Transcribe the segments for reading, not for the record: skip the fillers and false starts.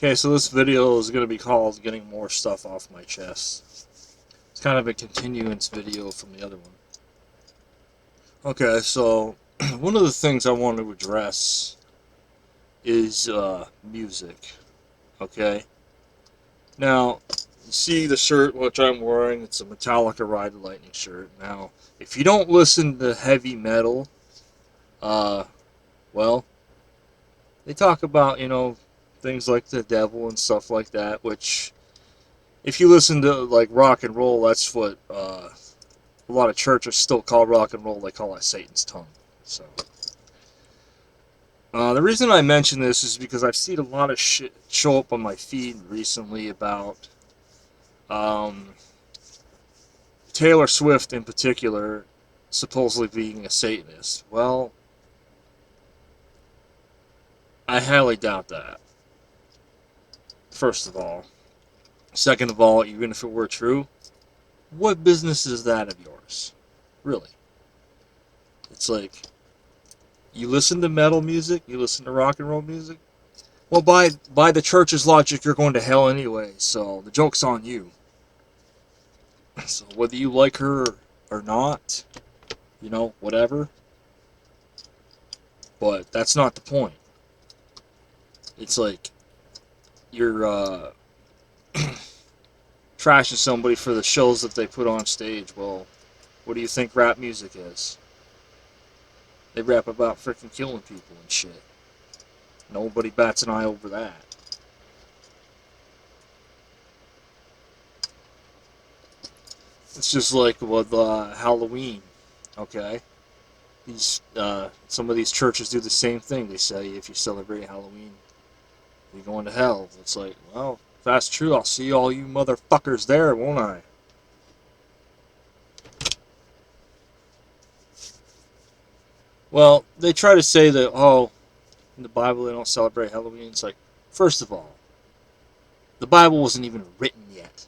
Okay, so this video is going to be called Getting More Stuff Off My Chest. It's kind of a continuance video from the other one. Okay, so one of the things I want to address is music. Okay? Now, you see the shirt which I'm wearing, it's a Metallica Ride the Lightning shirt. Now, if you don't listen to heavy metal, uh, well, they talk about, things like the devil and stuff like that, which if you listen to like rock and roll, that's what a lot of churches still call rock and roll. They call that Satan's tongue. So the reason I mention this is because I've seen a lot of shit show up on my feed recently about um, Taylor Swift in particular supposedly being a Satanist. Well, I highly doubt that. First of all. Second of all, even if it were true, what business is that of yours? Really? It's like, you listen to metal music, you listen to rock and roll music. Well, by the church's logic, you're going to hell anyway. So the joke's on you. So whether you like her or not, whatever. But that's not the point. It's like you're trashing somebody for the shows that they put on stage. Well, what do you think rap music is? They rap about freaking killing people and shit. Nobody bats an eye over that. It's just like with Halloween, okay? Some of these churches do the same thing. They say if you celebrate Halloween, you're going to hell. It's like, well, if that's true, I'll see all you motherfuckers there, won't I? Well, they try to say that, oh, in the Bible they don't celebrate Halloween. It's like, first of all, the Bible wasn't even written yet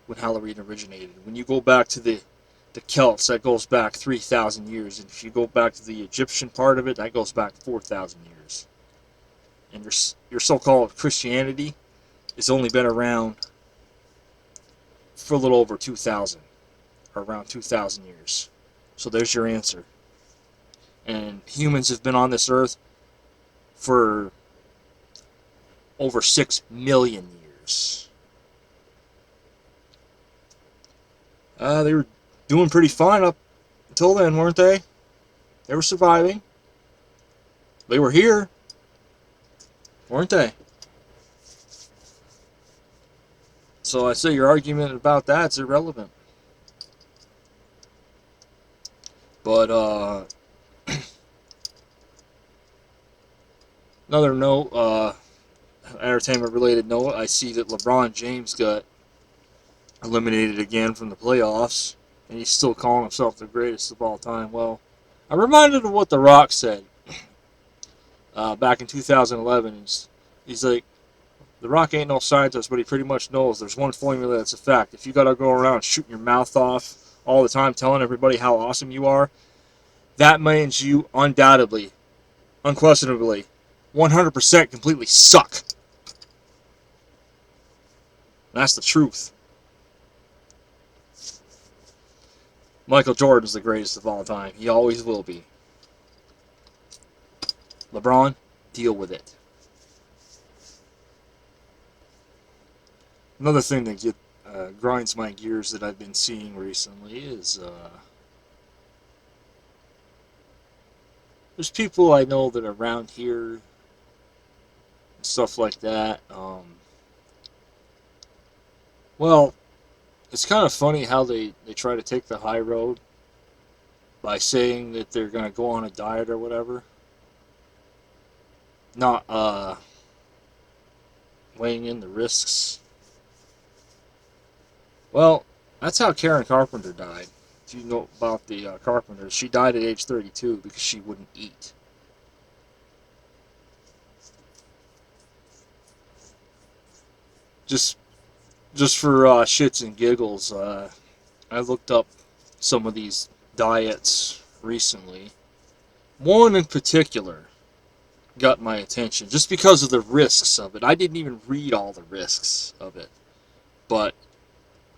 when Halloween originated. When you go back to the Celts, that goes back 3,000 years. And if you go back to the Egyptian part of it, that goes back 4,000 years. And your so-called Christianity has only been around for a little over 2,000, or around 2,000 years. So there's your answer. And humans have been on this earth for over 6 million years. They were doing pretty fine up until then, weren't they? They were surviving. They were here, weren't they? So I say your argument about that's irrelevant. But another note, entertainment-related note, I see that LeBron James got eliminated again from the playoffs, and he's still calling himself the greatest of all time. Well, I'm reminded of what The Rock said back in 2011. He's like, The Rock ain't no scientist, but he pretty much knows there's one formula that's a fact. If you gotta go around shooting your mouth off all the time, telling everybody how awesome you are, that means you undoubtedly, unquestionably, 100% completely suck. That's the truth. Michael Jordan's the greatest of all time. He always will be. LeBron, deal with it. Another thing that grinds my gears that I've been seeing recently is there's people I know that are around here and stuff like that. Well, it's kind of funny how they try to take the high road by saying that they're going to go on a diet or whatever. Not weighing in the risks. Well, that's how Karen Carpenter died. Do you know about the Carpenter? She died at age 32 because she wouldn't eat. Just just for shits and giggles, I looked up some of these diets recently. One in particular, got my attention just because of the risks of it. I didn't even read all the risks of it, but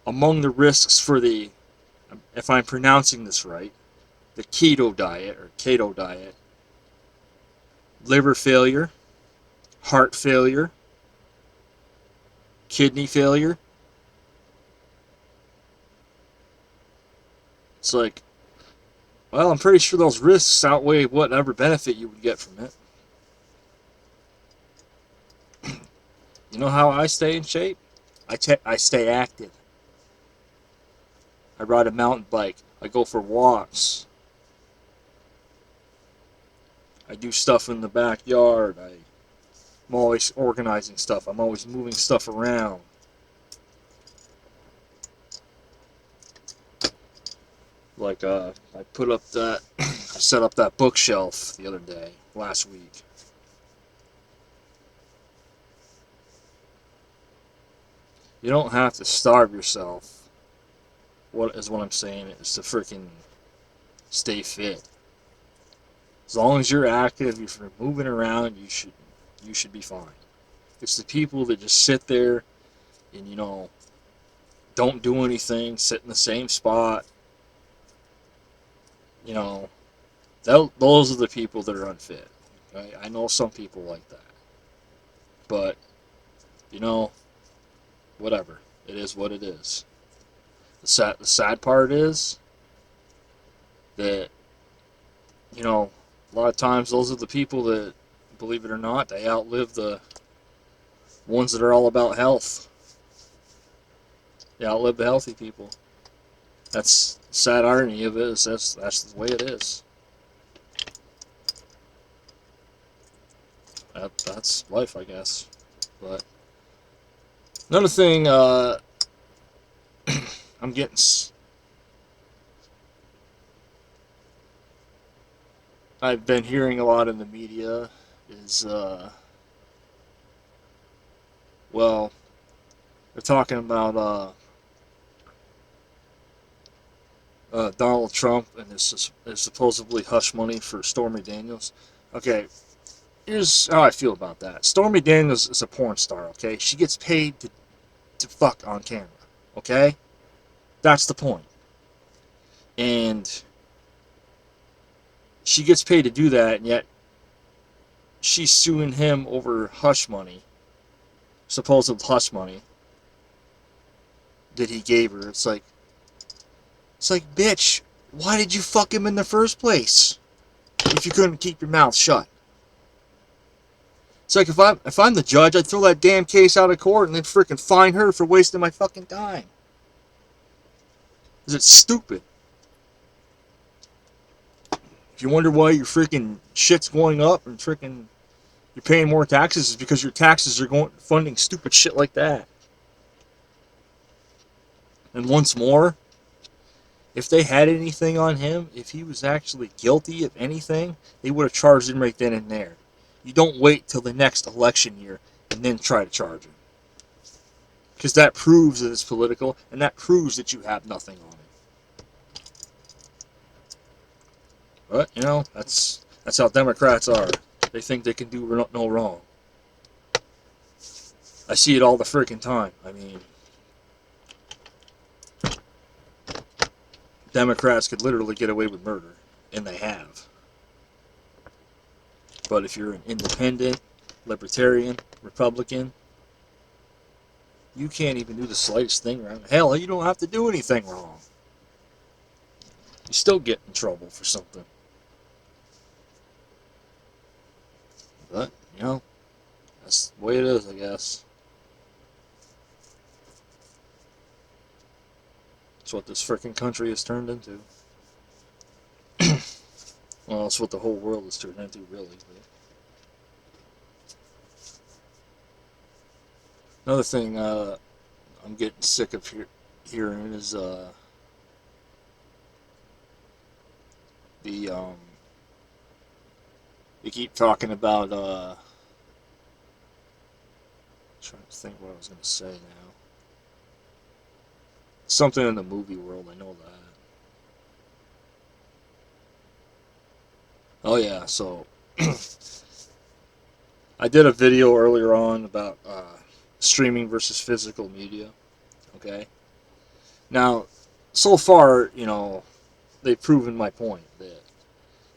among the risks for the, if I'm pronouncing this right, the keto diet, liver failure, heart failure, kidney failure. It's like, well, I'm pretty sure those risks outweigh whatever benefit you would get from it. You know how I stay in shape? I stay active. I ride a mountain bike. I go for walks. I do stuff in the backyard. I'm always organizing stuff. I'm always moving stuff around. Like, I put up that, I set up that bookshelf the other day, last week. You don't have to starve yourself. What is what I'm saying is to freaking stay fit. As long as you're active, if you're moving around, you should be fine. It's the people that just sit there and don't do anything, sit in the same spot. You know, those are the people that are unfit. Right? I know some people like that, but you know, whatever. It is what it is. The sad part is that a lot of times those are the people that, believe it or not, they outlive the ones that are all about health. They outlive the healthy people. That's the sad irony of it. Is that's the way it is. That's life, I guess. But another thing, I'm getting. I've been hearing a lot in the media is, well, they're talking about Donald Trump and his supposedly hush money for Stormy Daniels. Okay, here's how I feel about that. Stormy Daniels is a porn star, okay? She gets paid to fuck on camera, okay? That's the point. And she gets paid to do that, and yet she's suing him over hush money, supposed hush money that he gave her. It's like, bitch, why did you fuck him in the first place if you couldn't keep your mouth shut? It's like if I'm the judge, I'd throw that damn case out of court and then freaking fine her for wasting my fucking time. Because it's stupid. If you wonder why your freaking shit's going up and freaking you're paying more taxes, it's because your taxes are going funding stupid shit like that. And once more, if they had anything on him, if he was actually guilty of anything, they would have charged him right then and there. You don't wait till the next election year and then try to charge him. Because that proves that it's political, and that proves that you have nothing on it. But, that's how Democrats are. They think they can do no wrong. I see it all the freaking time. I mean, Democrats could literally get away with murder, and they have. But if you're an independent, libertarian, Republican, you can't even do the slightest thing wrong. Hell, you don't have to do anything wrong. You still get in trouble for something. But, that's the way it is, I guess. That's what this freaking country has turned into. Well, that's what the whole world has turned into, really. But another thing I'm getting sick of hearing is the they keep talking about trying to think what I was going to say now. Something in the movie world, I know that. Oh yeah, so I did a video earlier on about streaming versus physical media. Okay. Now, so far, they've proven my point that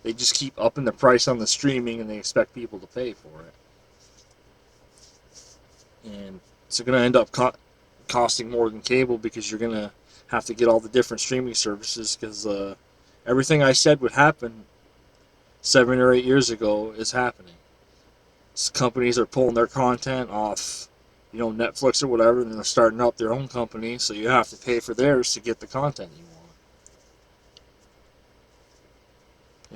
they just keep upping the price on the streaming and they expect people to pay for it. And it's going to end up costing more than cable because you're going to have to get all the different streaming services because everything I said would happen 7 or 8 years ago is happening. So companies are pulling their content off, Netflix or whatever, and they're starting up their own company, so you have to pay for theirs to get the content you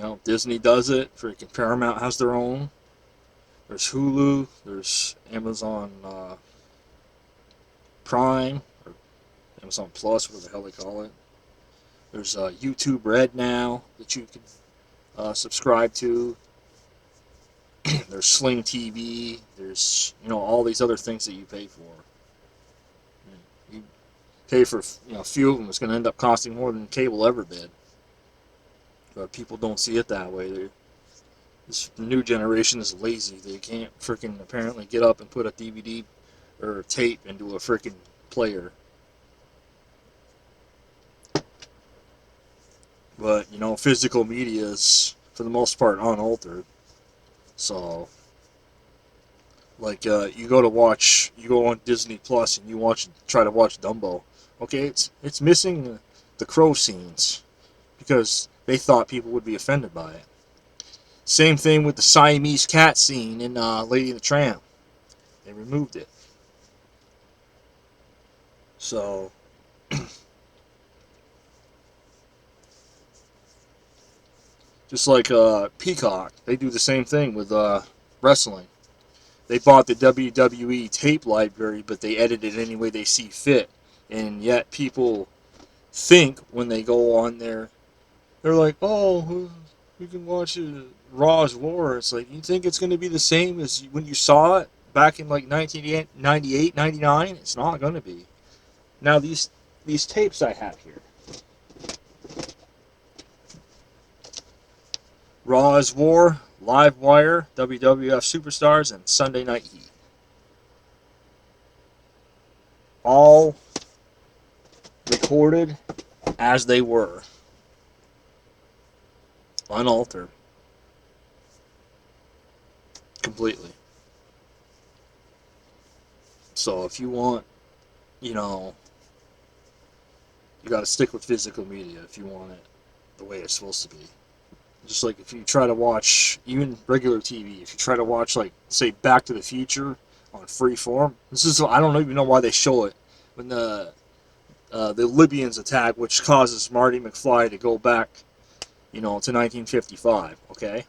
want. Disney does it. Freaking Paramount has their own. There's Hulu. There's Amazon Prime or Amazon Plus, whatever the hell they call it. There's YouTube Red now that you can subscribe to. There's Sling TV. There's all these other things that you pay for. You pay for a few of them. It's going to end up costing more than cable ever did. But people don't see it that way. This new generation is lazy. They can't freaking apparently get up and put a DVD or tape into a freaking player. But physical media is for the most part unaltered. So, like, you go on Disney Plus and try to watch Dumbo. Okay, it's missing the crow scenes because they thought people would be offended by it. Same thing with the Siamese cat scene in Lady and the Tramp. They removed it. So, just like Peacock, they do the same thing with wrestling. They bought the WWE tape library, but they edit it any way they see fit. And yet people think when they go on there, they're like, oh, we can watch Raw's War. It's like, you think it's going to be the same as when you saw it back in like 1998, 99? It's not going to be. Now, these tapes I have here. Raw's War, Live Wire, WWF Superstars, and Sunday Night Heat. All recorded as they were. Unaltered. Completely. So if you want, you got to stick with physical media if you want it the way it's supposed to be. Just like if you try to watch even regular TV, if you try to watch, like, say, Back to the Future on Freeform, I don't even know why they show it when the Libyans attack, which causes Marty McFly to go back, to 1955. Okay,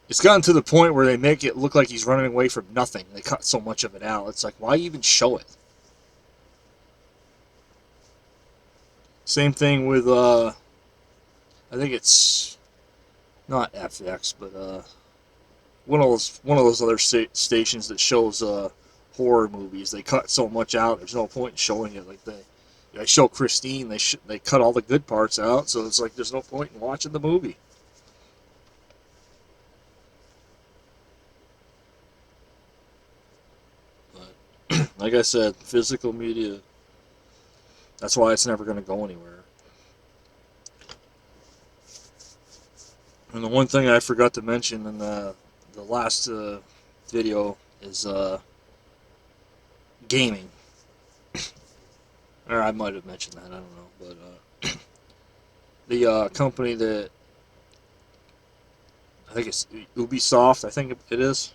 it's gotten to the point where they make it look like he's running away from nothing. They cut so much of it out. It's like, why even show it? Same thing with I think it's not FX, but one of those other stations that shows horror movies. They cut so much out. There's no point in showing it. Like they show Christine. They cut all the good parts out, so it's like there's no point in watching the movie. But like I said, physical media. That's why it's never going to go anywhere. And the one thing I forgot to mention in the last video is gaming. Or I might have mentioned that, I don't know. But the company that, I think it's Ubisoft, I think it is.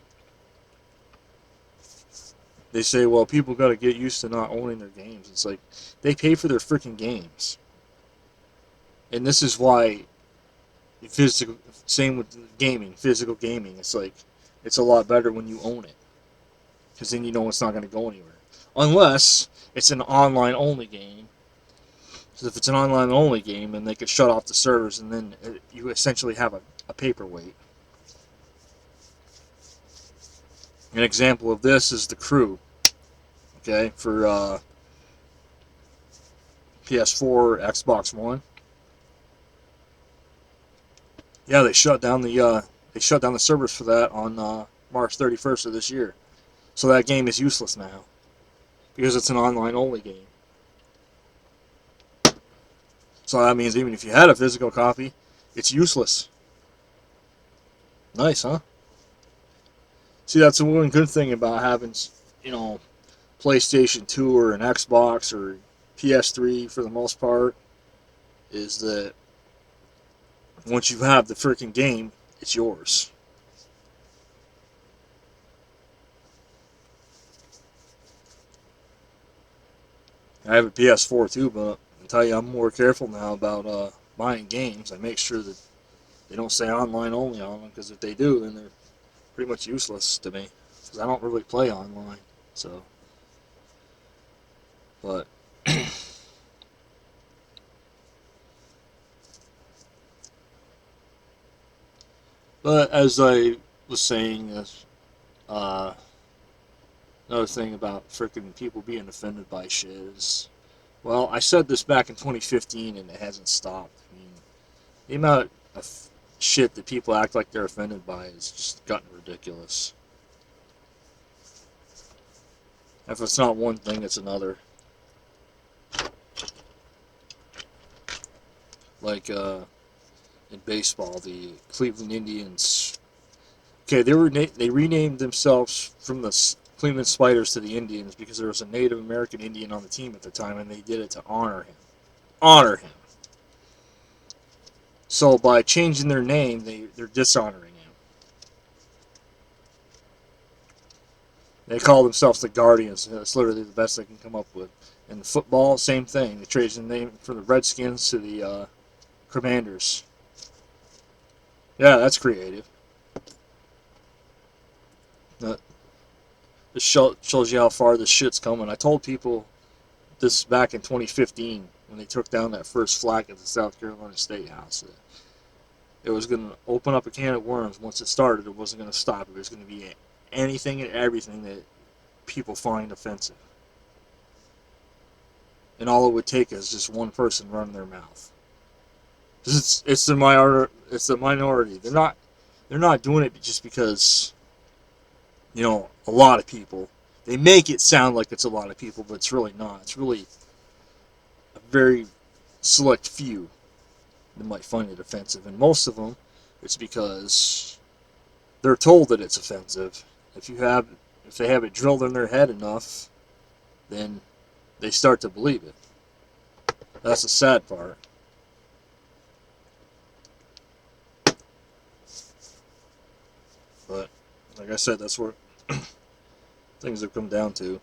They say, well, people got to get used to not owning their games. It's like, they pay for their freaking games. And this is why same with gaming, physical gaming. It's like, it's a lot better when you own it. Because then you know it's not going to go anywhere. Unless it's an online-only game. Because if it's an online-only game, then they could shut off the servers, and then you essentially have a paperweight. An example of this is The Crew. Okay, for PS4, Xbox One. Yeah, they shut down the servers for that on March 31st of this year. So that game is useless now because it's an online only game. So that means even if you had a physical copy, it's useless. Nice, huh? See, that's the one good thing about having, you know, PlayStation 2 or an Xbox or PS3 for the most part, is that once you have the freaking game, it's yours. I have a PS4 too, but I tell you, I'm more careful now about buying games. I make sure that they don't say online only on them, because if they do, then they're pretty much useless to me. Because I don't really play online. So, but but as I was saying, uh, another thing about freaking people being offended by shit is, well, I said this back in 2015 and it hasn't stopped. I mean, the amount of shit that people act like they're offended by is just gotten ridiculous. If it's not one thing, it's another. Like in baseball, the Cleveland Indians. Okay, they renamed themselves from the Cleveland Spiders to the Indians because there was a Native American Indian on the team at the time, and they did it to honor him. Honor him. So by changing their name, they're dishonoring him. They call themselves the Guardians. That's literally the best they can come up with. And the football, same thing. They changed the name from the Redskins to the Commanders. Yeah, that's creative. That this shows you how far this shit's coming. I told people this back in 2015 when they took down that first flag at the South Carolina State House. It was going to open up a can of worms. Once it started, it wasn't going to stop. It was going to be anything and everything that people find offensive. And all it would take is just one person running their mouth. It's the minority. They're not doing it just because, you know, a lot of people. They make it sound like it's a lot of people, but it's really not. It's really a very select few that might find it offensive, and most of them, it's because they're told that it's offensive. If they have it drilled in their head enough, then they start to believe it. That's the sad part. But like I said, that's what things have come down to.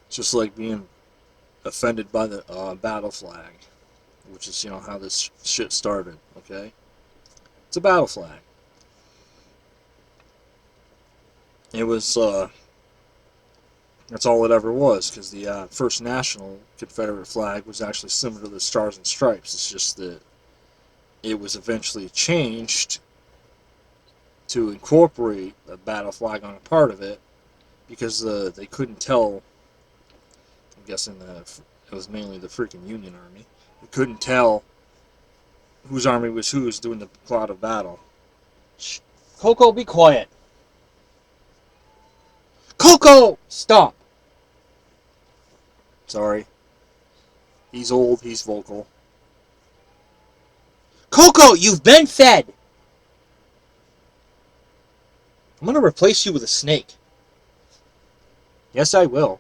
It's just like being offended by the battle flag, which is, you know, how this shit started. Okay, it's a battle flag. It was that's all it ever was, because the first national Confederate flag was actually similar to the Stars and Stripes. It's just that it was eventually changed to incorporate a battle flag on a part of it, because they couldn't tell. I'm guessing that it was mainly the freaking Union Army. They couldn't tell whose army was whose during the cloud of battle. Shh. Coco, be quiet. Coco! Stop. Sorry. He's old, he's vocal. Coco, you've been fed! I'm gonna replace you with a snake. Yes, I will.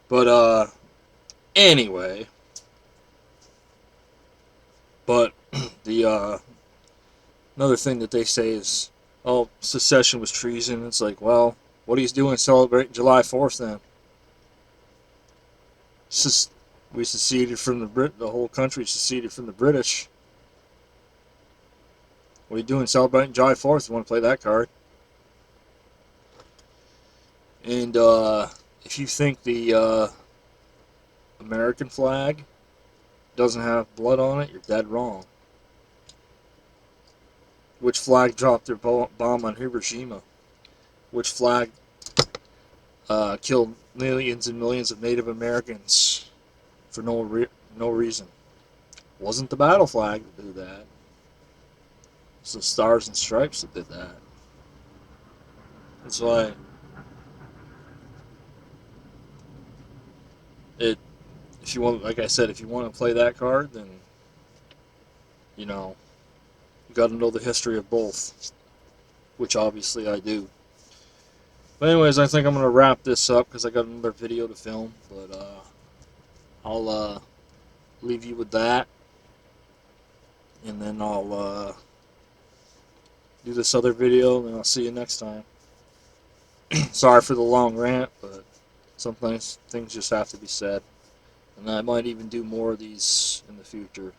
But, anyway. But, another thing that they say is, oh, secession was treason. It's like, well, what are you doing celebrating July 4th then? We seceded from the whole country seceded from the British. What are you doing celebrating July 4th? You want to play that card? And if you think the American flag doesn't have blood on it, you're dead wrong. Which flag dropped their bomb on Hiroshima? Which flag killed millions and millions of Native Americans for no reason? Wasn't the battle flag that did that. It's the stars and stripes that did that. That's why it. If you want, like I said, if you want to play that card, then you know you got to know the history of both, which obviously I do. But anyways, I think I'm gonna wrap this up because I got another video to film. But I'll leave you with that, and then I'll do this other video, and I'll see you next time. Sorry for the long rant, but sometimes things just have to be said. And I might even do more of these in the future.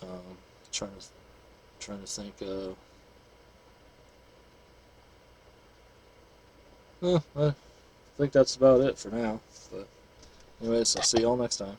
Um, trying to think of. I think that's about it for now. But anyways, I'll see y'all next time.